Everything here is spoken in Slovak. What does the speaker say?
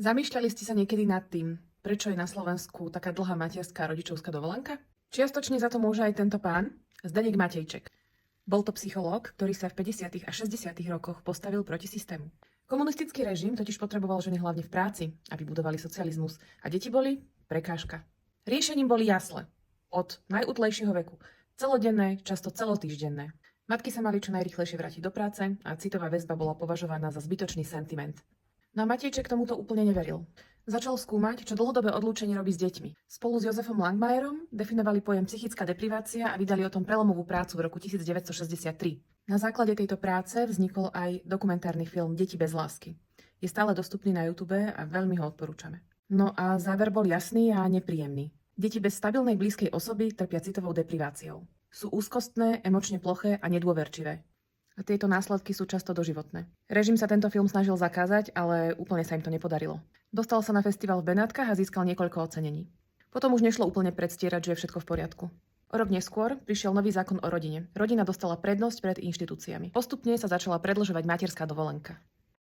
Zamýšľali ste sa niekedy nad tým, prečo je na Slovensku taká dlhá materská a rodičovská dovolenka? Čiastočne za to môže aj tento pán, Zdeněk Matejček. Bol to psychológ, ktorý sa v 50. a 60. rokoch postavil proti systému. Komunistický režim totiž potreboval ženy hlavne v práci, aby budovali socializmus, a deti boli prekážka. Riešením boli jasle. Od najútlejšieho veku. Celodenné, často celotýždenné. Matky sa mali čo najrýchlejšie vrátiť do práce a citová väzba bola považovaná za zbytočný sentiment. No a Matejček tomuto úplne neveril. Začal skúmať, čo dlhodobé odlúčenie robí s deťmi. Spolu s Jozefom Langmajerom definovali pojem psychická deprivácia a vydali o tom prelomovú prácu v roku 1963. Na základe tejto práce vznikol aj dokumentárny film Deti bez lásky. Je stále dostupný na YouTube a veľmi ho odporúčame. No a záver bol jasný a nepríjemný. Deti bez stabilnej blízkej osoby trpia citovou depriváciou. Sú úzkostné, emočne ploché a nedôverčivé. A tieto následky sú často doživotné. Režim sa tento film snažil zakázať, ale úplne sa im to nepodarilo. Dostal sa na festival v Benátkach a získal niekoľko ocenení. Potom už nešlo úplne predstierať, že je všetko v poriadku. O rok neskôr prišiel nový zákon o rodine. Rodina dostala prednosť pred inštitúciami. Postupne sa začala predĺžovať materská dovolenka.